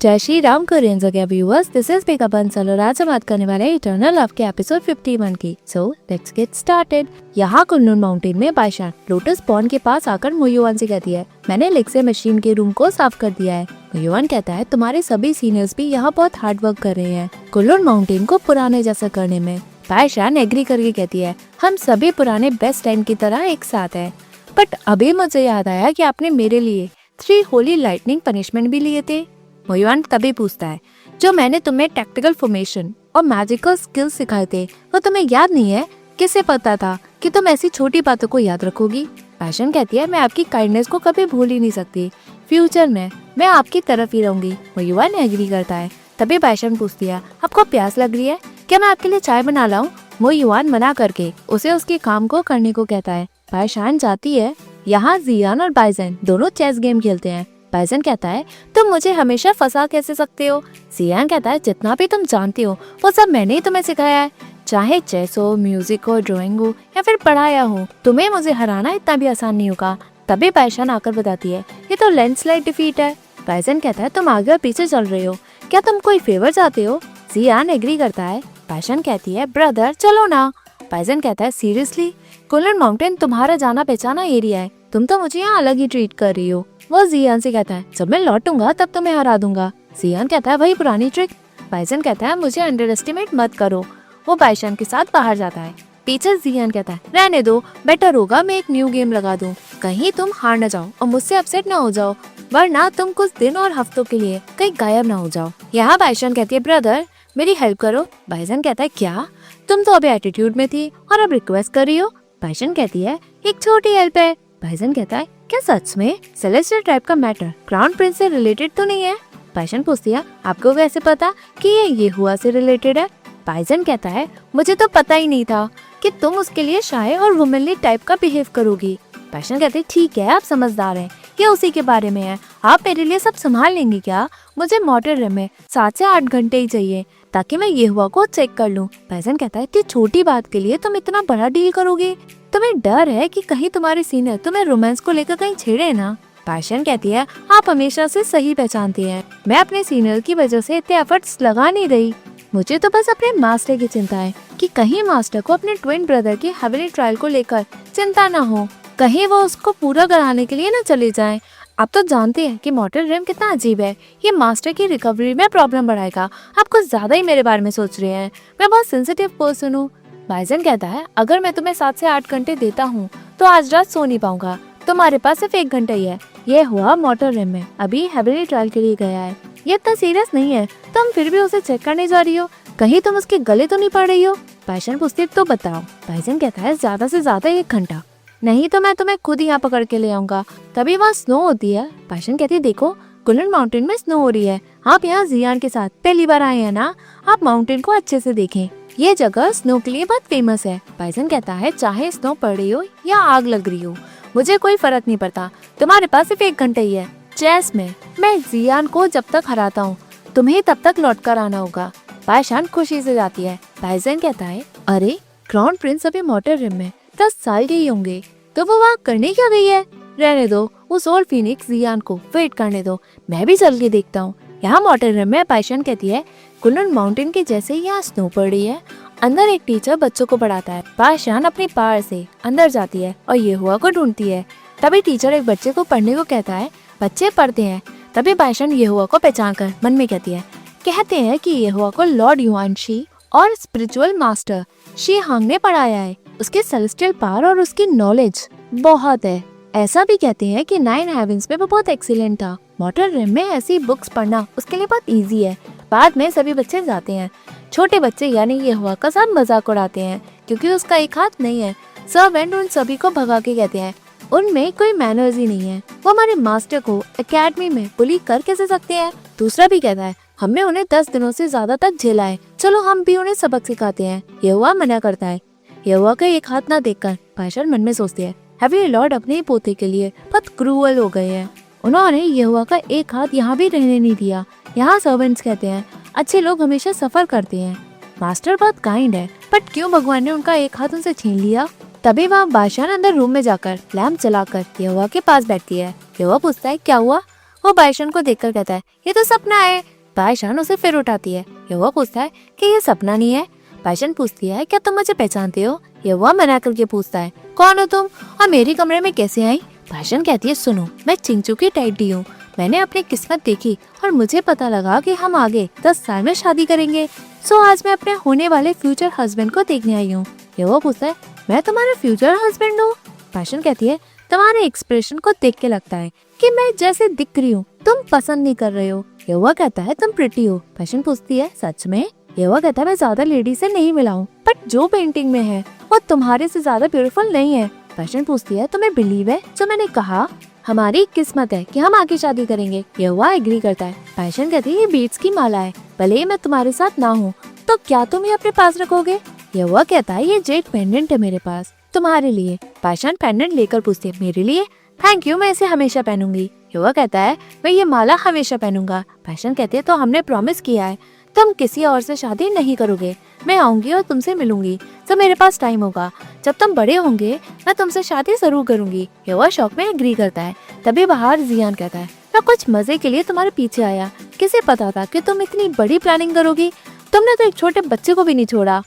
जय श्री राम कोरियन जगह viewers, this is पिका बंसल और आज हम बात करने वाले हैं इटर्नल लव के एपिसोड 51 की। So let's get started. यहाँ कुनलुन माउंटेन में बाइशान लोटस पॉन्ड के पास आकर मोयुआन से कहती है, मैंने लेक्से मशीन के रूम को साफ कर दिया है। मोयुआन कहता है, तुम्हारे सभी सीनियर्स भी यहाँ बहुत हार्ड वर्क कर रहे हैं कुनलुन माउंटेन को पुराने जैसा करने में। बाइशान एग्री करके कहती है, हम सभी पुराने बेस्ट टाइम की तरह एक साथ है। बट अभी मुझे याद आया कि आपने मेरे लिए 3 होली लाइटनिंग पनिशमेंट भी लिए थे। मोयुआन तभी पूछता है, जो मैंने तुम्हें टैक्टिकल फॉर्मेशन और मैजिकल स्किल्स सिखाए थे वो तुम्हें याद नहीं है? किसे पता था कि तुम ऐसी छोटी बातों को याद रखोगी? बाइशान कहती है, मैं आपकी काइंडनेस को कभी भूल ही नहीं सकती। फ्यूचर में मैं आपकी तरफ ही रहूंगी। मोयुआन एग्री करता है। तभी बाइशान पूछती है, आपको प्यास लग रही है क्या मैं आपके लिए चाय बना लाऊं? मोयुआन मना करके उसे उसके काम को करने को कहता है। बाइशान जाती है। यहाँ जियान और बाइजन दोनों चेस गेम खेलते हैं। बाइजन कहता है, तुम मुझे हमेशा फंसा कैसे सकते हो? जियान कहता है, जितना भी तुम जानती हो वो सब मैंने ही तुम्हें सिखाया है। चाहे चेस हो, म्यूजिक हो, ड्राइंग हो या फिर पढ़ाया हो, तुम्हें मुझे हराना इतना भी आसान नहीं होगा। तभी बाइशान आकर बताती है, ये तो लैंडस्लाइड डिफीट है। बाइजन कहता है, तुम आगे और पीछे चल रहे हो, क्या तुम कोई फेवर चाहते हो? जियान एग्री करता है। बाइशान कहती है, ब्रदर चलो ना। बाइजन कहता है, सीरियसली कुनलुन माउंटेन तुम्हारा जाना पहचाना एरिया है, तुम तो मुझे यहाँ अलग ही ट्रीट कर रही हो। वो जियान से कहता है, जब मैं लौटूंगा तब तुम्हें हरा दूंगा। जियान कहता है, वही पुरानी ट्रिक। बाइजन कहता है, मुझे अंडर एस्टिमेट मत करो। वो बाइशान के साथ बाहर जाता है। पीछे जियान कहता है, रहने दो, बेटर होगा मैं एक न्यू गेम लगा दूं, कहीं तुम हार न जाओ और मुझसे अपसेट न हो जाओ, वरना तुम कुछ दिन और हफ्तों के लिए कहीं गायब न हो जाओ। यहाँ बाइशान कहती है, ब्रदर मेरी हेल्प करो। बाइजन कहता है, क्या? तुम तो अभी एटीट्यूड में थी और अब रिक्वेस्ट कर रही हो? बाइशान कहती है, एक छोटी हेल्प है। बाइजन कहता है, क्या सच में? सेलेस्टियल ट्राइब का मैटर क्राउन प्रिंस से रिलेटेड तो नहीं है? बाइजन पूछती है, आपको वैसे पता कि ये हुआ से रिलेटेड है? बाइजन कहता है, मुझे तो पता ही नहीं था कि तुम उसके लिए शाय और वुमनली टाइप का बिहेव करोगी। बाइजन कहते हैं, ठीक है आप समझदार हैं, ये उसी के बारे में है, आप मेरे लिए सब संभाल लेंगी क्या? मुझे मॉडल रूम में 7 से 8 घंटे ही चाहिए ताकि मैं ये हुआ को चेक कर लूं। बाइजन कहता है, इतनी छोटी बात के लिए तुम इतना बड़ा डील करोगे? तुम्हें डर है कि कहीं तुम्हारे सीनियर तुम्हें रोमांस को लेकर कहीं छेड़े ना? बाइजन कहती है, आप हमेशा से सही पहचानती हैं, मैं अपने सीनियर की वजह से इतने एफर्ट्स लगा नहीं रही। मुझे तो बस अपने मास्टर की चिंता है कि कहीं मास्टर को अपने ट्विन ब्रदर के हेवनली ट्रायल को लेकर चिंता न हो, कहीं वो उसको पूरा कराने के लिए न चले जाएं। आप तो जानते हैं कि मॉडल रेम कितना अजीब है, ये मास्टर की रिकवरी में प्रॉब्लम बढ़ाएगा। आप कुछ ज्यादा ही मेरे बारे में सोच रहे हैं, मैं बहुत सेंसिटिव पर्सन हूँ। बाइजन कहता है, अगर मैं तुम्हें 7 से 8 घंटे देता हूँ तो आज रात सो नहीं पाऊंगा, तुम्हारे पास सिर्फ 1 घंटा ही है। ये हुआ मॉडल रेम में अभी हेवनली ट्रायल के लिए गया है, ये इतना सीरियस नहीं है, तुम फिर भी उसे चेक करने जा रही हो, कहीं तुम उसके गले तो नहीं पड़ रही हो? बाइजन पूछती है, तो बताओ। बाइजन कहता है, ज्यादा से ज्यादा 1 घंटा, नहीं तो मैं तुम्हें खुद यहाँ पकड़ के ले आऊंगा। तभी वहाँ स्नो होती है। बाइजन कहती है, देखो कुनलुन माउंटेन में स्नो हो रही है, आप यहाँ जियान के साथ पहली बार आए हैं ना, आप माउंटेन को अच्छे से देखें, ये जगह स्नो के लिए बहुत फेमस है। बाइजन कहता है, चाहे स्नो पड़ रही हो या आग लग रही हो मुझे कोई फर्क नहीं पड़ता, तुम्हारे पास सिर्फ 1 घंटा ही है। चेस में मैं जियान को जब तक हराता हूँ तुम्हें तब तक लौट कर आना होगा। बाइशान खुशी से जाती है। बाइजन कहता है, अरे क्राउन प्रिंस अभी मॉडल रूम में 10 साल के ही होंगे, तो वो वहाँ करने क्या गई है? रहने दो, उस ओल्ड फीनिक्स जियान को वेट करने दो, मैं भी चल के देखता हूँ। यहाँ मॉडल रूम में बाइशान कहती है, कुनलुन माउंटेन के जैसे ही यहाँ स्नो पड़ रही है, अंदर एक टीचर बच्चों को पढ़ाता है। बाइशान अपनी पावर से अंदर जाती है और ये हुआ को ढूंढती है। तभी टीचर एक बच्चे को पढ़ने को कहता है, बच्चे पढ़ते हैं। तभी बाइशान ये हुआ को पहचान कर मन में कहती है, कहते हैं कि ये हुआ को लॉर्ड युआन शी और स्पिरिचुअल मास्टर शी हांग ने पढ़ाया है, उसके सेलेस्टियल पावर और उसकी नॉलेज बहुत है। ऐसा भी कहते हैं कि 9 हेवंस में वो बहुत एक्सीलेंट था। मॉडल रूम में ऐसी बुक्स पढ़ना उसके लिए बहुत इजी है। बाद में सभी बच्चे जाते हैं, छोटे बच्चे यानी ये हुआ का साथ मजाक उड़ाते हैं क्योंकि उसका एक हाथ नहीं है। सर्वेंट उन सभी को भगा के कहते हैं, उनमें कोई मैनर्स ही नहीं है, वो हमारे मास्टर को एकेडमी में बुली कर कैसे सकते हैं? दूसरा भी कहता है, हमने उन्हें 10 दिनों से ज्यादा तक झेला है, चलो हम भी उन्हें सबक सिखाते हैं। ये हुआ मना करता है। ये हुआ का एक हाथ ना देखकर बाइशान मन में सोचती है, हेवनली लॉर्ड अपने ही पोते के लिए बहुत क्रूअल हो गए हैं, उन्होंने ये हुआ का एक हाथ यहाँ भी रहने नहीं दिया। यहाँ सर्वेंट्स कहते हैं, अच्छे लोग हमेशा सफर करते हैं, मास्टर बहुत काइंड है, बट क्यों भगवान ने उनका एक हाथ उनसे छीन लिया? तभी वहाँ बादशाह अंदर रूम में जाकर लैम्प जलाकर यहोवा के पास बैठती है। यहोवा पूछता है, क्या हुआ? वो बाईशान को देखकर कहता है ये तो सपना है। बाईशान उसे फिर उठाती है। युवा पूछता है कि ये सपना नहीं है। बाईशान पूछती है क्या तुम मुझे पहचानते हो? युवा मना करके पूछता है कौन हो तुम और मेरे कमरे में कैसे आई? बाईशान कहती है सुनो, मैं चिंचू की टैडी हूँ। मैंने अपनी किस्मत देखी और मुझे पता लगा कि हम आगे 10 साल में शादी करेंगे। सो आज मैं अपने होने वाले फ्यूचर हस्बैंड को देखने आई हूँ। युवा पूछता है मैं तुम्हारा फ्यूचर हस्बैंड हूँ? बाईशान कहती है तुम्हारे एक्सप्रेशन को देख के लगता है कि मैं जैसे दिख रही हूँ तुम पसंद नहीं कर रहे हो। युवा कहता है तुम प्रिटी हो। बाईशान पूछती है सच में? युवा कहता है मैं ज्यादा लेडी से नहीं मिला हूँ, बट जो पेंटिंग में है वो तुम्हारे से ज्यादा ब्यूटीफुल नहीं है। बाईशान पूछती है तुम्हें बिलीव है जो मैंने कहा? हमारी किस्मत है कि हम आगे शादी करेंगे। युवा एग्री करता है। बाईशान कहती है ये बीट्स की माला है, भले ही मैं तुम्हारे साथ ना हूँ तो क्या तुम ये अपने पास रखोगे? युवा कहता है ये जेड पेंडेंट है मेरे पास तुम्हारे लिए। बाईशान पेंडेंट लेकर पूछती है मेरे लिए? थैंक यू, मैं इसे हमेशा पहनूंगी। युवा कहता है मैं ये माला हमेशा पहनूंगा। बाईशान कहते हैं तो हमने प्रॉमिस किया है तुम किसी और से शादी नहीं करोगे। मैं आऊंगी और तुमसे मिलूंगी जब मेरे पास टाइम होगा। जब तुम बड़े होंगे मैं तुमसे शादी जरूर करूंगी। युवा शौक में एग्री करता है। तभी बाहर जियान कहता है मैं कुछ मजे के लिए तुम्हारे पीछे आया, किसे पता था कि तुम इतनी बड़ी प्लानिंग करोगी। तुमने तो एक छोटे बच्चे को भी नहीं छोड़ा।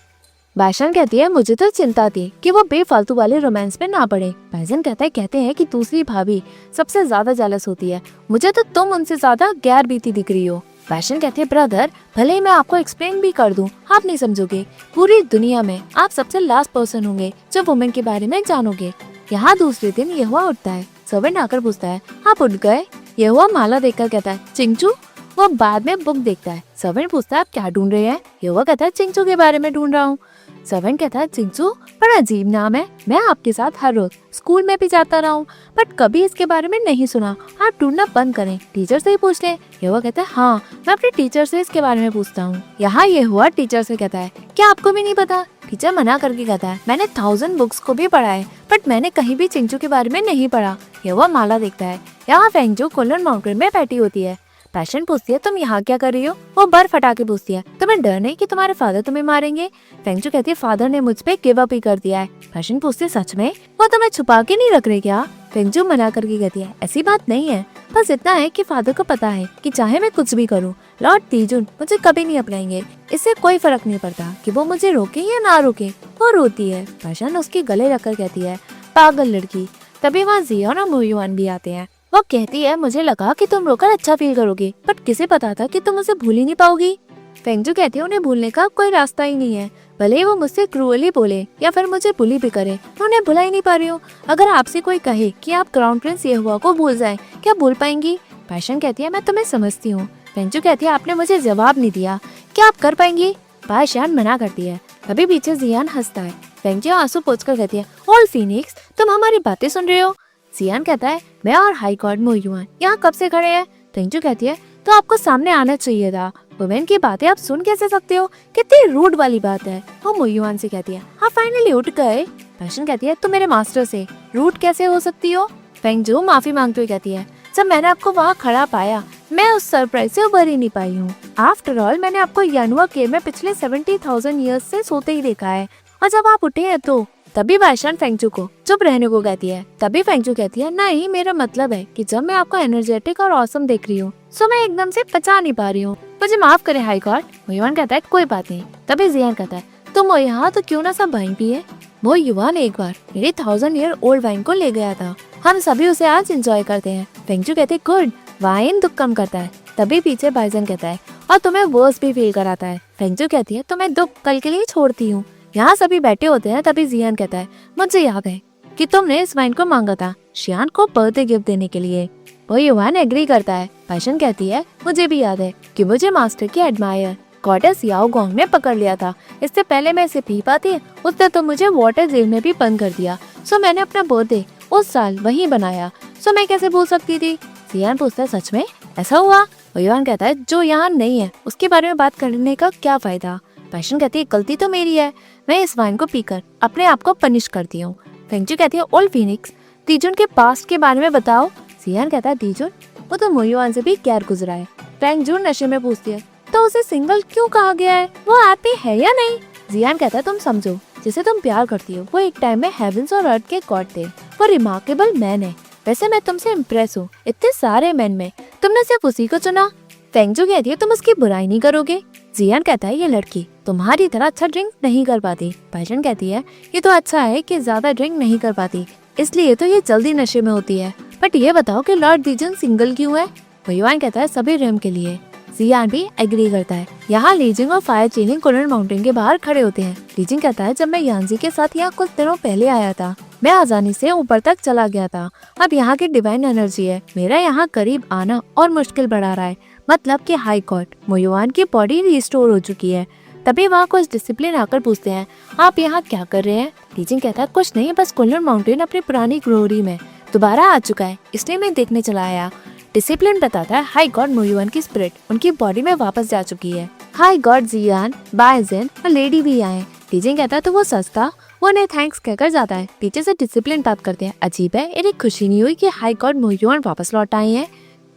बाईशान कहती है मुझे तो चिंता थी कि वो बेफालतू वाले रोमांस में ना पड़े। बाईशान कहते हैं कि दूसरी भाभी सबसे ज्यादा जेलस होती है, मुझे तो तुम उनसे ज्यादा गैर बीती दिख रही हो। बाईशान कहते हैं ब्रदर भले ही मैं आपको एक्सप्लेन भी कर दूं, आप नहीं समझोगे। पूरी दुनिया में आप सबसे लास्ट पर्सन होंगे जो वुमेन के बारे में जानोगे। यहाँ दूसरे दिन यहुआ उठता है। सर्वेंट आकर पूछता है आप उठ गए? यहुआ माला देखकर कहता है चिंचू। वो बाद में बुक देखता है। सर्वेंट पूछता है आप क्या ढूंढ रहे हैं? यहुआ कहता है चिंचू के बारे में ढूंढ रहा हूँ। सर्वेंट कहता है चिंचू बड़ा अजीब नाम है, मैं आपके साथ हर रोज स्कूल में भी जाता रहा हूँ बट कभी इसके बारे में नहीं सुना। आप ढूंढना बंद करें, टीचर से ही पूछ लें। यहुआ कहता है हाँ, मैं अपने टीचर से इसके बारे में पूछता हूँ। यहाँ यहुआ टीचर से कहता है क्या आपको भी नहीं पता? टीचर मना करके कहता है मैंने 1000 बुक्स को भी पढ़ा है बट मैंने कहीं भी चिंचू के बारे में नहीं पढ़ा। यहुआ माला देखता है। यहाँ फेंगजू कोलन माउंटेन में बैठी होती है। पैशन पूछती है तुम यहाँ क्या कर रही हो? वो बर्फ हटा के पूछती है तुम्हें डर नहीं कि तुम्हारे फादर तुम्हें मारेंगे? फेंगजू कहती है फादर ने मुझ पे गिव अप ही कर दिया है। पैशन पूछती है सच में? वो तुम्हें छुपा के नहीं रख रहे क्या? फेंगजू मना करके कहती है ऐसी बात नहीं है, बस इतना है कि फादर को पता है कि चाहे मैं कुछ भी करूँ लॉर्ड तीजुन मुझे कभी नहीं अपनाएंगे। इससे कोई फर्क नहीं पड़ता कि वो मुझे रोके या ना रोके। वो रोती है। पैशन उसके गले रखकर कहती है पागल लड़की। तभी वहाँ जियान और मोयुआन भी आते हैं। वो कहती है मुझे लगा कि तुम रोकर अच्छा फील करोगे बट किसे पता था कि तुम उसे भूल ही नहीं पाओगी। फेंगजू कहती है उन्हें भूलने का कोई रास्ता ही नहीं है, भले ही वो मुझसे क्रूअली बोले या फिर मुझे बुली भी करे, मैं उन्हें भुला ही नहीं पा रही हूँ। अगर आपसे कोई कहे कि आप क्राउन प्रिंस यहुआ को भूल जाएं, क्या भूल पाएंगी? पैशन कहती है मैं तुम्हें समझती हूँ। फेंगजू कहती है आपने मुझे जवाब नहीं दिया, क्या आप कर पाएंगी? बाईशान मना करती है। तभी पीछे जियान हंसता है। फेंगजू आंसू पोंछकर कहती है ऑल फीनिक्स तुम हमारी बातें सुन रहे हो? जियान कहता है मैं और हाई गॉड मोयुआन यहाँ कब से खड़े हैं? फेंगजू कहती है तो आपको सामने आना चाहिए था, वुमेन की बातें आप सुन कैसे सकते हो? कितनी रूड वाली बात है। वो मोयुआन से कहती है हाँ फाइनली उठ गए। पैशन कहती है तुम मेरे मास्टर से रूड कैसे हो सकती हो? फेंगजू माफी मांगते हुए कहती है जब मैंने आपको वहाँ खड़ा पाया मैं उस सरप्राइज से उबर ही नहीं पाई हूँ। आफ्टर ऑल मैंने आपको यानुआ केव में पिछले 70,000 ईयर्स से सोते ही देखा है और जब आप उठे हैं तो। तभी बाईशान फेंगजू को चुप रहने को कहती है। तभी फेंगजू कहती है नहीं, मेरा मतलब है कि जब मैं आपको एनर्जेटिक और ऑसम देख रही हूँ सो मैं एकदम से पचा नहीं पा रही हूँ, मुझे माफ करे हाई गॉड। मोयुआन कहता है कोई बात नहीं। तभी जियान कहता है तुम यहाँ तो क्यों ना सब वाइन पिए? मोयुआन एक बार मेरी 1000 ईयर ओल्ड वाइन को ले गया था, हम सभी उसे आज एंजॉय करते हैं। फेंगजू कहते हैं गुड, वाइन दुख कम करता है। तभी पीछे बाइजन कहता है और तुम्हें वर्स भी फील कराता है। फेंगजू कहती है तो मैं दुख कल के लिए छोड़ती हूँ। यहाँ सभी बैठे होते हैं। तभी जियान कहता है मुझे याद है कि तुमने इस वाइन को मांगा था शियान को बर्थडे गिफ्ट देने के लिए। मोयुआन एग्री करता है। बाईशान कहती है मुझे भी याद है कि मुझे मास्टर की एडमायर गॉडेस याओगोंग ने पकड़ लिया था, इससे पहले मैं इसे पी पाती उसने तो मुझे वाटर जेल में भी बंद कर दिया। सो मैंने अपना बर्थडे उस साल वहीं बनाया, सो मैं कैसे भूल सकती थी? जियान पूछता है सच में ऐसा हुआ? मोयुआन कहता है जो यहाँ नहीं है उसके बारे में बात करने का क्या फायदा? बाईशान कहती है गलती तो मेरी है, मैं इस वाइन को पीकर अपने आप को पनिश करती हूँ। फेंगजू कहती है ओल्ड फीनिक्स तीजुन के पास्ट के बारे में बताओ। जियान कहता है तीजुन वो तो मोयुआन से भी गैर गुजरा है। फेंगजू नशे में पूछती है तो उसे सिंगल क्यों कहा गया है, वो हैप्पी है या नहीं? जियान कहता है तुम समझो जिसे तुम प्यार करती हो वो एक टाइम में हेवंस और अर्थ के गॉड थे, वो रिमार्केबल मैन है। वैसे मैं तुमसे इम्प्रेस हूँ, इतने सारे मैन में तुमने सिर्फ उसी को चुना। फेंगजू कहती है तुम उसकी बुराई नहीं करोगे। जियान कहता है ये लड़की तुम्हारी तरह अच्छा ड्रिंक नहीं कर पाती। बाइशन कहती है ये तो अच्छा है कि ज्यादा ड्रिंक नहीं कर पाती, इसलिए तो ये जल्दी नशे में होती है। बट ये बताओ कि लॉर्ड लीजन सिंगल क्यों है? युआन कहता है सभी रेम के लिए। जियान भी एग्री करता है। यहाँ लीजिंग और फायर चीलिंग कुनलुन माउंटेन के बाहर खड़े होते हैं। लीजिंग कहता है जब मैं यानजी के साथ यहाँ कुछ दिनों पहले आया था, मैं आसानी से ऊपर तक चला गया था। अब यहाँ की डिवाइन एनर्जी है मेरा यहाँ करीब आना और मुश्किल बढ़ा रहा है। मतलब कि हाई कोर्ट मोयुआन की बॉडी रिस्टोर हो चुकी है। तभी वहाँ कुछ डिसिप्लिन आकर पूछते हैं आप यहाँ क्या कर रहे हैं? लीजिंग कहता है कुछ नहीं, बस कुनलुन माउंटेन अपनी पुरानी ग्लोरी में दोबारा आ चुका है, इसलिए मैं देखने चला आया। डिसिप्लिन बताता है हाई गॉड मोयुआन की स्पिरिट उनकी बॉडी में वापस जा चुकी है। हाई गॉड जियान, बाइजन और लेडी भी आए। लीजिंग कहता है तो वो सच था। वो उन्हें थैंक्स कहकर जाता है। पीछे से डिसिप्लिन बात करते हैं अजीब है, इन्हें खुशी नहीं हुई कि हाई गॉड मोयुआन वापस लौट आए हैं।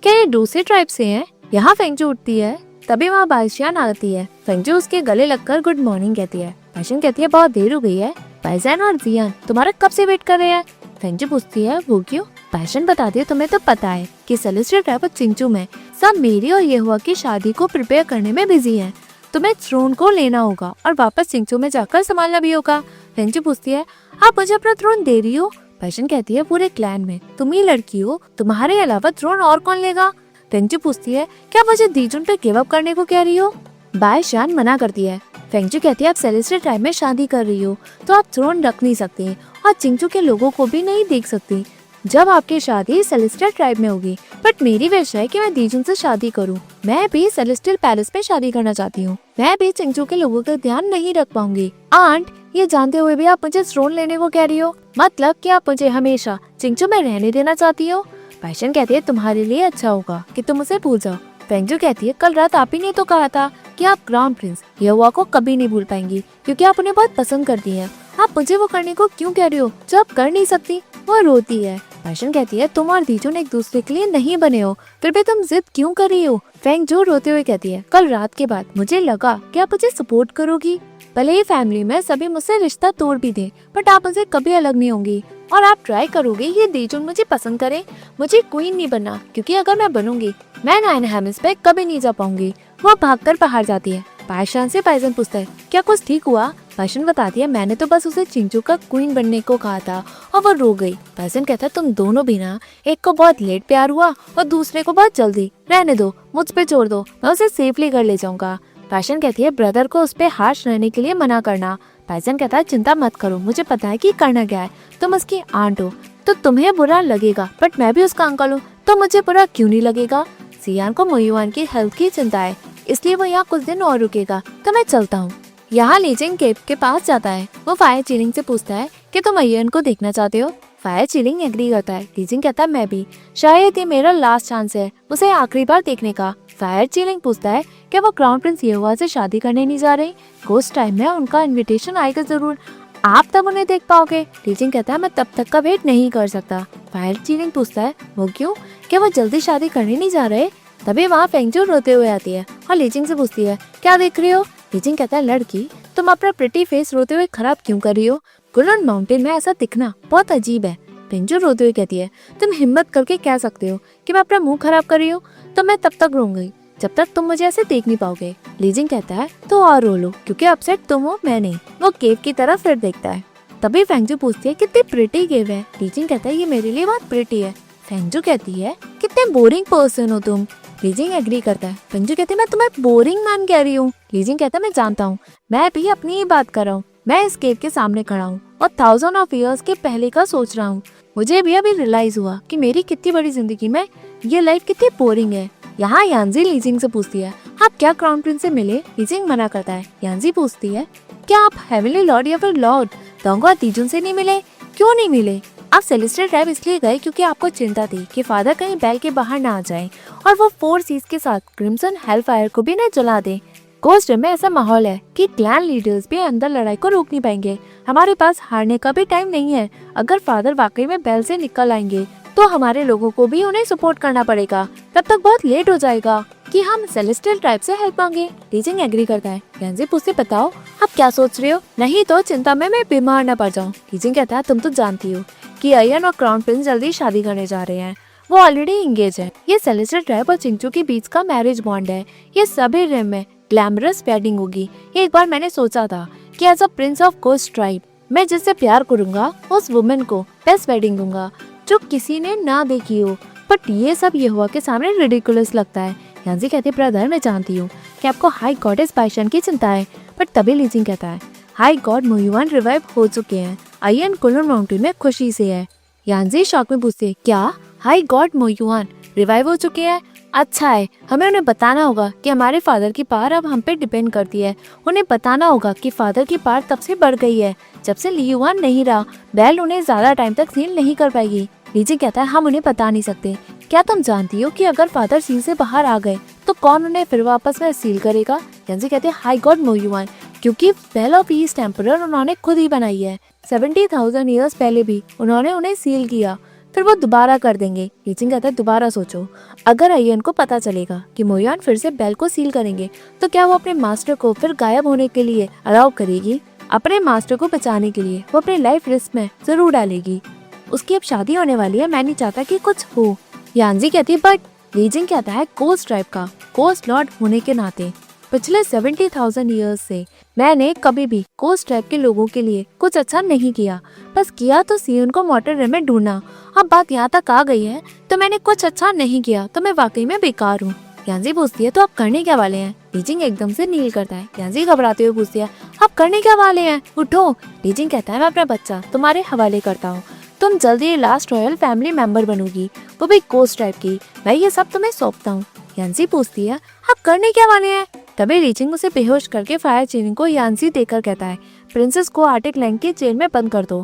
क्या ये दूसरे ट्राइब से हैं? यहाँ फेंगजू उठती है, तभी वहाँ बाइशियान आती है। फेंगजू उसके गले लगकर गुड मॉर्निंग कहती है। बाइशियान कहती है बहुत देर हो गई है, बाइजन और जियान तुम्हारा कब से वेट कर रहे हैं? फेंगजू पूछती है वो क्यों? बाइशियान बताती है तुम्हें तो पता है कि सेलेस्टियल ट्राइब चिंगचू में सब मेरी और येहुआ की शादी को प्रिपेयर करने में बिजी हैं। तुम्हें थ्रोन को लेना होगा और वापस चिंगचू में जाकर संभालना भी होगा। फेंगजू पूछती है आप मुझे अपना थ्रोन दे रही हो? बाइशियान कहती है पूरे क्लैन में तुम ही लड़की हो, तुम्हारे अलावा थ्रोन और कौन लेगा? फेंगजू पूछती है क्या मुझे दीजुन पे गिव अप करने को कह रही हो? बाइशियान मना करती है। फेंगजू कहती है आप सेलेस्टियल ट्राइब में शादी कर रही हो तो आप थ्रोन रख नहीं सकती और चिंगचू के लोगों को भी नहीं देख सकती जब आपकी शादी सेलेस्टियल ट्राइब में होगी। बट मेरी विश है कि मैं दीजुन से शादी करूं। मैं भी सेलेस्टियल पैलेस में शादी करना चाहती हूँ। मैं भी चिंगचू के लोगों का ध्यान नहीं रख पाऊंगी। आंट ये जानते हुए भी आप मुझे थ्रोन लेने को कह रही हो? मतलब कि आप मुझे हमेशा चिंगचू में रहने देना चाहती हो? बाइशियान कहती है तुम्हारे लिए अच्छा होगा कि तुम उसे भूल जाओ। फेंगजू कहती है कल रात आप ही ने तो कहा था कि आप क्राउन प्रिंस येहुआ को कभी नहीं भूल पाएंगी क्योंकि आप उन्हें बहुत पसंद करती हैं। आप मुझे वो करने को क्यों कह रही हो जो आप कर नहीं सकती? वो रोती है। बाइशियान कहती है तुम और दीजुन एक दूसरे के लिए नहीं बने हो, फिर भी तुम जिद क्यों कर रही हो? फेंगजू रोते हुए कहती है कल रात के बाद मुझे लगा कि आप मुझे सपोर्ट करोगी। भले ही फैमिली में सभी मुझसे रिश्ता तोड़ भी दे, बट आप मुझसे कभी अलग नहीं होंगी और आप ट्राई करोगे ये दीजुन मुझे पसंद करे। मुझे क्वीन नहीं बनना क्योंकि अगर मैं बनूंगी मैं नाइन हेमिस पे कभी नहीं जा पाऊंगी। वो भागकर बाहर जाती है। बाइशियान से बाइजन पूछता है क्या कुछ ठीक हुआ? बाइशियान बताती है मैंने तो बस उसे चिंगचू का क्वीन बनने को कहा था और वो रो गई। बाइजन कहता है तुम दोनों भी ना, एक को बहुत लेट प्यार हुआ और दूसरे को बहुत जल्दी। रहने दो, मुझ पे छोड़ दो, मैं उसे सेफली घर ले जाऊंगा। बाइशियान कहती है ब्रदर को उस पे हार्श रहने के लिए मना करना। बाइजन कहता है चिंता मत करो, मुझे पता है कि करना क्या है। तुम उसकी आंट हो तो तुम्हें बुरा लगेगा, बट मैं भी उसका अंकल हूँ तो मुझे बुरा क्यों नहीं लगेगा? जियान को मोयुआन की हेल्थ की चिंता है, इसलिए वो यहाँ कुछ दिन और रुकेगा, तो मैं चलता हूँ। यहाँ लीजिंग केव के पास जाता है। वो फायर चीलिंग से पूछता है कि तुम अयन को देखना चाहते हो? फायर चीलिंग एग्री करता है। लीजिंग कहता है मैं भी, शायद ये मेरा लास्ट चांस है उसे आखिरी बार देखने का। फायर चीलिंग पूछता है कि वो क्राउन प्रिंस येहुआ से शादी करने नहीं जा रही? कुछ टाइम में उनका इन्विटेशन आएगा जरूर, आप तब उन्हें देख पाओगे। लीजिंग कहता है मैं तब तक का वेट नहीं कर सकता। फायर चीलिंग पूछता है वो क्यों? क्या वो जल्दी शादी करने नहीं जा रहे? तभी वहाँ फेंगजू रोते हुए आती है और लीजिंग से पूछती है क्या देख रही हो? लीजिंग कहता है लड़की तुम अपना प्रिटी फेस रोते हुए खराब क्यों कर रही हो? कुनलुन माउंटेन में ऐसा दिखना बहुत अजीब है। फेंगजू रोते हुए कहती है तुम हिम्मत करके कह सकते हो कि मैं अपना मुंह खराब कर रही हूँ? तो मैं तब तक रोऊंगी जब तक तुम मुझे ऐसे देख नहीं पाओगे। लीजिंग कहता है तो और रो लो क्योंकि अपसेट तुम हो, मैं नहीं। वो केव की तरफ फिर देखता है। तभी फेंगजू पूछती है कितनी प्रिटी केव है? लीजिंग कहता है ये मेरे लिए बहुत प्रिटी है। फेंगजू कहती है कितने बोरिंग पर्सन हो तुम। लीजिंग एग्री करता है। फेंगजू कहती है मैं तुम्हें बोरिंग मैन कह रही हूँ? लीजिंग कहता है मैं जानता हूँ, मैं भी अपनी ही बात कर रहा हूँ। मैं इस केव के सामने खड़ा हूँ और 1000 ऑफ ईयर्स के पहले का सोच रहा हूँ। मुझे भी अभी रियलाइज हुआ कि मेरी कितनी बड़ी जिंदगी में ये लाइफ कितनी बोरिंग है। यहाँ यानजी लीजिंग से पूछती है आप क्या क्राउन प्रिंस से मिले? लीजिंग मना करता है। यानजी पूछती है क्या आप हेवनली लॉर्ड या फिर लॉर्ड दोंगो और दीजुन से नहीं मिले? क्यों नहीं मिले? आप सेलेस्टियल ट्राइब इसलिए गए क्योंकि आपको चिंता थी कि फादर कहीं बैल के बाहर ना आ जाए और वो 4 सीज के साथ क्रिम्सन हेलफायर को भी न जला दे। गोस्ट में ऐसा माहौल है कि क्लैन लीडर्स भी अंदर लड़ाई को रोक नहीं पाएंगे। हमारे पास हारने का भी टाइम नहीं है। अगर फादर वाकई में बैल से निकल आएंगे तो हमारे लोगों को भी उन्हें सपोर्ट करना पड़ेगा। तब तक बहुत लेट हो जाएगा कि हम सेलेस्टियल ट्राइब से हेल्प मांगे। लीजिंग एग्री करता है। यानजी पूछते बताओ आप क्या सोच रहे हो? नहीं तो चिंता में मैं बीमार न पड़ जाऊँ। लीजिंग कहता है तुम तो जानती हो कि अयन और क्राउन प्रिंस जल्दी शादी करने जा रहे हैं। वो ऑलरेडी एंगेज है। ये सेलेस्टियल ट्राइब और चिंचू के बीच का मैरिज बॉन्ड है। ये सभी रिम में ग्लैमरस वेडिंग होगी। एक बार मैंने सोचा था कि as a prince of coast tribe मैं जिससे प्यार करूंगा उस वुमेन को बेस्ट वेडिंग दूंगा जो किसी ने ना देखी हो। बट ये सब यहोवा के सामने रिडिकुलस लगता है। यांजी कहती है, ब्रदर मैं जानती हूँ कि आपको हाई गॉडेस बाइशान की चिंता है, बट तभी लीजिंग कहता है, हाई गॉड मोयुआन रिवाइव हो चुके हैं। आइयन कुलुन माउंटेन में खुशी से है। यांजी शॉक में पूछती है, क्या हाई गॉड मोयुआन रिवाइव हो चुके हैं? अच्छा है, हमें उन्हें बताना होगा कि हमारे फादर की पावर अब हम पे डिपेंड करती है। उन्हें बताना होगा कि फादर की पावर तब से बढ़ गई है जब से लियुआन नहीं रहा। बेल उन्हें ज्यादा टाइम तक सील नहीं कर पाएगी। लीजिंग कहता है, हम उन्हें बता नहीं सकते। क्या तुम जानती हो कि अगर फादर सील से बाहर आ गए तो कौन उन्हें फिर वापस में सील करेगा? यांजी कहते हैं, हाई गॉड मोयुआन, क्योंकि बेल ऑफ ईस्ट टेम्परर उन्होंने खुद ही बनाई है। 70,000 ईयर्स पहले भी उन्होंने उन्हें सील किया, फिर वो दोबारा कर देंगे। लीजिंग कहता है, दोबारा सोचो, अगर आयन को पता चलेगा कि मोयुआन फिर से बेल को सील करेंगे तो क्या वो अपने मास्टर को फिर गायब होने के लिए अलाउ करेगी? अपने मास्टर को बचाने के लिए वो अपनी लाइफ रिस्क में जरूर डालेगी। उसकी अब शादी होने वाली है, मैं नहीं चाहता कि कुछ हो। यांजी कहती है, बट लीजिंग कहता है, कोस्ट ट्राइब का कोस्ट लॉर्ड होने के नाते पिछले 70,000 ईयर्स से मैंने कभी भी कोस्ट ट्राइब के लोगों के लिए कुछ अच्छा नहीं किया। बस किया तो सियोन को मॉर्टल रेल में ढूंढना। अब बात यहाँ तक आ गई है तो मैंने कुछ अच्छा नहीं किया तो मैं वाकई में बेकार हूँ। यांजी पूछती है, तो आप करने क्या वाले हैं? लीजिंग एकदम से नील करता है। यांजी घबराते हुए पूछती है, आप करने क्या वाले हैं? उठो। लीजिंग कहता है, मैं अपना बच्चा तुम्हारे हवाले करता हूँ। तुम जल्दी लास्ट रॉयल फैमिली मेंबर बनोगी, वो भी कोस्ट ट्राइब की। मैं ये सब तुम्हें सौंपता हूँ। यांजी पूछती है, आप करने क्या वाले हैं? तभी लीजिंग उसे बेहोश करके फायर चेनिंग को यांजी देकर कहता है, प्रिंसेस को आर्टिक लैंग की जेल में बंद कर दो।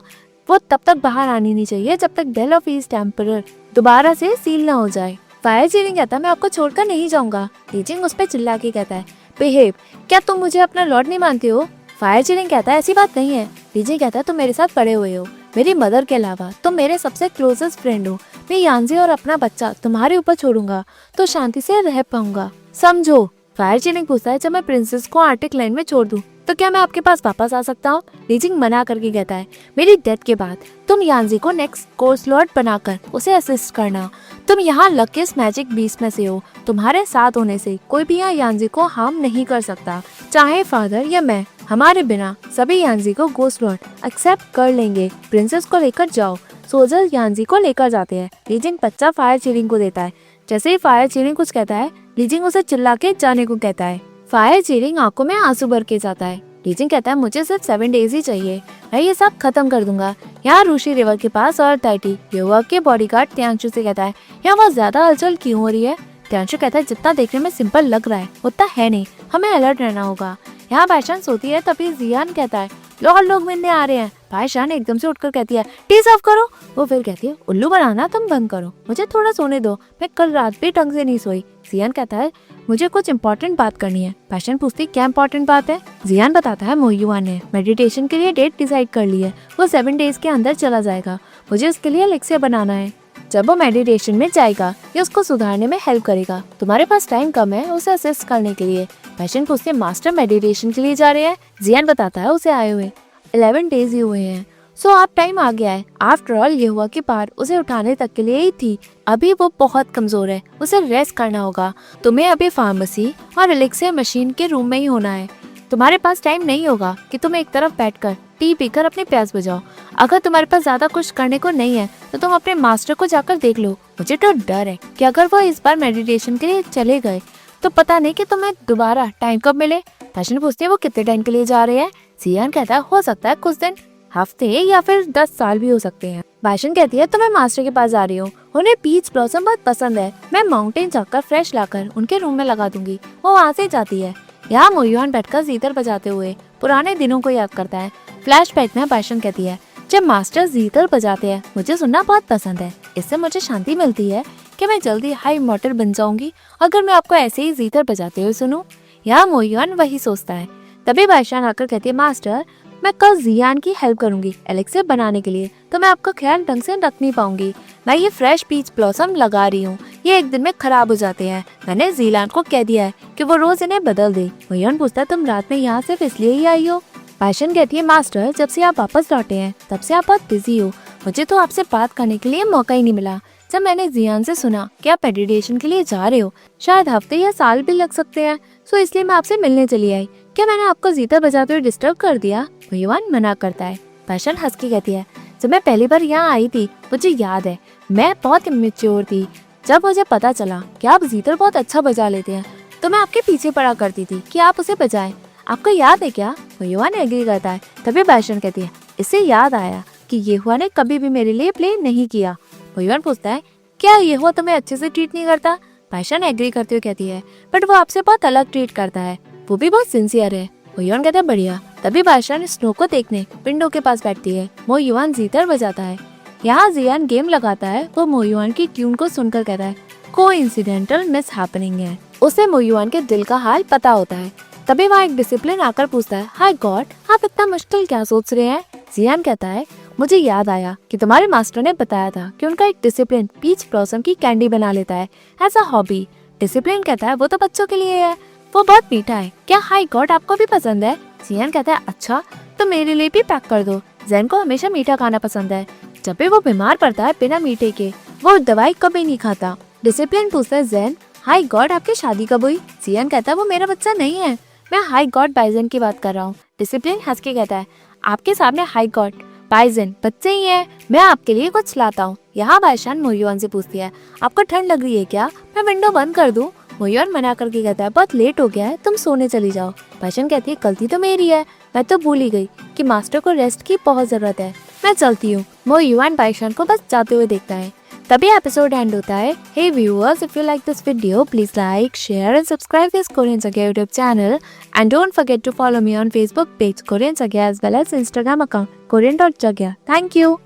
वो तब तक बाहर आनी नहीं चाहिए जब तक बेल ऑफ ईस्ट टेम्परर दोबारा से सील ना हो जाए। फायर चेनिंग कहता है, मैं आपको छोड़कर नहीं जाऊंगा। लीजिंग उस पर चिल्ला के कहता है, बिहेव, क्या तुम मुझे अपना लॉर्ड नहीं मानते हो? फायर चेनिंग कहता है, ऐसी बात नहीं है। लीजिंग कहता है, तुम मेरे साथ पड़े हुए हो, मेरी मदर के अलावा तुम मेरे सबसे क्लोजेस्ट फ्रेंड हो। मैं यांजी और अपना बच्चा तुम्हारे ऊपर छोड़ूंगा तो शांति से रह पाऊंगा, समझो। फायर चेनिंग पूछता है, जब मैं प्रिंसेस को आर्टिक लैंड में छोड़ दूं तो क्या मैं आपके पास वापस आ सकता हूँ? लीजिंग मना करके कहता है, मेरी डेथ के बाद तुम यांजी को नेक्स्ट कोर्स लॉर्ड बनाकर उसे असिस्ट करना। तुम यहाँ लकीस्ट मैजिक बीस्ट में से हो। तुम्हारे साथ होने से कोई भी यहाँ यांजी को हार्म नहीं कर सकता, चाहे फादर या मैं। हमारे बिना सभी यांजी को गोस्ट लॉर्ड एक्सेप्ट कर लेंगे। प्रिंसेस को लेकर जाओ। सोल्जर यांजी को लेकर जाते हैं। लीजिंग बच्चा फायर चेनिंग को देता है। जैसे ही फायर चेनिंग कुछ कहता है, लीजिंग उसे चिल्ला के जाने को कहता है। फायर चेनिंग आंखों में आंसू भर के जाता है। लीजिंग कहता है, मुझे सिर्फ 7 डेज ही चाहिए, मैं ये सब खत्म कर दूंगा। यहाँ रूशी रिवर के पास और टाइटी युवक के बॉडीगार्ड त्यांशु से कहता है, यहाँ बहुत ज्यादा हलचल क्यों हो रही है? त्यांशु कहता है, जितना देखने में सिंपल लग रहा है उतना है नहीं, हमें अलर्ट रहना होगा। यहाँ बाइशान सोती है, तभी जियान कहता है, लॉर्ड लोग मिलने आ रहे हैं। बाइशान एकदम से उठकर कहती है, टीज ऑफ करो। वो फिर कहती है, उल्लू बनाना तुम बंद करो, मुझे थोड़ा सोने दो, मैं कल रात भी ढंग से नहीं सोई। जियान कहता है, मुझे कुछ इम्पोर्टेंट बात करनी है। बाइशान पूछती, क्या इम्पोर्टेंट बात है? जियान बताता है, मोयुआन ने मेडिटेशन के लिए डेट डिसाइड कर ली है, वो 7 डेज के अंदर चला जाएगा। मुझे उसके लिए एलेक्सिया बनाना है। जब वो मेडिटेशन में जाएगा ये उसको सुधारने में हेल्प करेगा। तुम्हारे पास टाइम कम है उसे असिस्ट करने के लिए। बाइशान पूछती है, मास्टर मेडिटेशन के लिए जा रहे हैं? जियान बताता है, उसे आए हुए 11 डेज ही हुए हैं, सो आप टाइम आ गया है। आफ्टर ऑल ये हुआ कि पार उसे उठाने तक के लिए ही थी, अभी वो बहुत कमजोर है, उसे रेस्ट करना होगा। तुम्हें अभी फार्मेसी और एलेक्सिया मशीन के रूम में ही होना है। तुम्हारे पास टाइम नहीं होगा कि तुम एक तरफ बैठकर टी पीकर अपनी प्यास बुझाओ। अगर तुम्हारे पास ज्यादा कुछ करने को नहीं है तो तुम अपने मास्टर को जाकर देख लो। मुझे तो डर है कि अगर वो इस बार मेडिटेशन के लिए चले गए तो पता नहीं कि तुम्हें दोबारा टाइम कब मिले। फैशन पूछती है, वो कितने टाइम के लिए जा रहे हैं? जियान कहता है, हो सकता है कुछ दिन, हफ्ते या फिर 10 साल भी हो सकते हैं। बाइशान कहती है, तो मैं मास्टर के पास जा रही हूँ, उन्हें पीच ब्लॉसम बहुत पसंद है, मैं माउंटेन जाकर फ्रेश लाकर उनके रूम में लगा दूंगी। वो वहाँ से जाती है। यहाँ मोयुआन बैठकर जीतर बजाते हुए पुराने दिनों को याद करता है। फ्लैशबैक में बाइशान कहती है, जब मास्टर जीतर बजाते हैं मुझे सुनना बहुत पसंद है, इससे मुझे शांति मिलती है कि मैं जल्दी हाई इमॉर्टल बन जाऊंगी अगर मैं आपको ऐसे ही जीतर बजाते हुए सुनूं। यहाँ मोयुआन वही सोचता है। तभी बाइशान आकर कहती है, मास्टर मैं कल जियान की हेल्प करूंगी एलेक्सिया बनाने के लिए, तो मैं आपका ख्याल ढंग से रख नहीं पाऊंगी। मैं ये फ्रेश पीच ब्लॉसम लगा रही हूँ, ये एक दिन में खराब हो जाते हैं। मैंने जियान को कह दिया है कि वो रोज इन्हें बदल दे। मोयुआन पूछता है, तुम रात में यहाँ सिर्फ इसलिए ही आई हो? बाइशान कहती है, मास्टर जब से आप वापस लौटे हैं तब से आप बहुत बिजी हो, मुझे तो आपसे बात करने के लिए मौका ही नहीं मिला। जब मैंने जियान से सुना कि आप मेडिटेशन के लिए जा रहे हो, शायद हफ्ते या साल भी लग सकते हैं, सो इसलिए मैं आपसे मिलने चली आई। क्या मैंने आपको जीतर बजाते हुए डिस्टर्ब कर दिया? युवान मना करता है। पायशान हंस के कहती है, जब मैं पहली बार यहाँ आई थी मुझे याद है मैं बहुत इमेच्योर थी। जब मुझे पता चला कि आप जीतर बहुत अच्छा बजा लेते हैं तो मैं आपके पीछे पड़ा करती थी कि आप उसे बजाएं। आपको याद है क्या? युवान एग्री करता है। तभी पायशान कहती है, इससे याद आया कि ये हुआ ने कभी भी मेरे लिए प्ले नहीं किया। युवान पूछता है, क्या ये हुआ तुम्हें अच्छे से ट्रीट नहीं करता? पायशान एग्री करते हुए कहती है, बट वो आपसे बहुत अलग ट्रीट करता है, वो भी बहुत सिंसियर है। युवान कहता है, बढ़िया। तभी पायशान स्नो को देखने विंडो के पास बैठती है। युवान जीतर बजाता है। यहाँ जियान गेम लगाता है। वो मोयुआन की ट्यून को सुनकर कहता है, कोइंसिडेंटल मिस हैपनिंग है। उसे मोयुआन के दिल का हाल पता होता है। तभी वहाँ एक डिसिप्लिन आकर पूछता है, हाय गॉड, आप इतना मुश्किल क्या सोच रहे हैं? जियान कहता है, मुझे याद आया कि तुम्हारे मास्टर ने बताया था कि उनका एक डिसिप्लिन पीच ब्लॉसम की कैंडी बना लेता है एज अ हॉबी। डिसिप्लिन कहता है, वो तो बच्चों के लिए है, वो बहुत मीठा है। क्या हाय गॉड आपको भी पसंद है? जियान कहता है, अच्छा तो मेरे लिए भी पैक कर दो। जैन को हमेशा मीठा खाना पसंद है। जब भी वो बीमार पड़ता है बिना मीठे के वो दवाई कभी नहीं खाता। डिसिप्लिन पूछता है, जैन हाई गॉड आपकी शादी कब हुई? जियान कहता है, वो मेरा बच्चा नहीं है, मैं हाई गॉड बाइजन की बात कर रहा हूँ। डिसिप्लिन हंस के कहता है, आपके सामने हाई गॉड बाइजन बच्चे ही है, मैं आपके लिए कुछ लाता हूँ। यहाँ बायशान मोयुआन से पूछती है, आपको ठंड लग रही है क्या? मैं विंडो बंद कर दूँ? मोयुआन मना करके कहता है, बहुत लेट हो गया है, तुम सोने चली जाओ। बायशान कहती है, गलती तो मेरी है, मैं तो भूल ही गई कि मास्टर को रेस्ट की बहुत जरूरत है, मैं चलती हूँ। मोयुआन बायशान को बस जाते हुए देखता है। तभी एपिसोड एंड होता है। Hey viewers, if you like this video please like, share and subscribe this Korean Saga YouTube channel and don't forget to follow me on Facebook page Korean Saga as well as Instagram account Korean.Jagya. Thank you.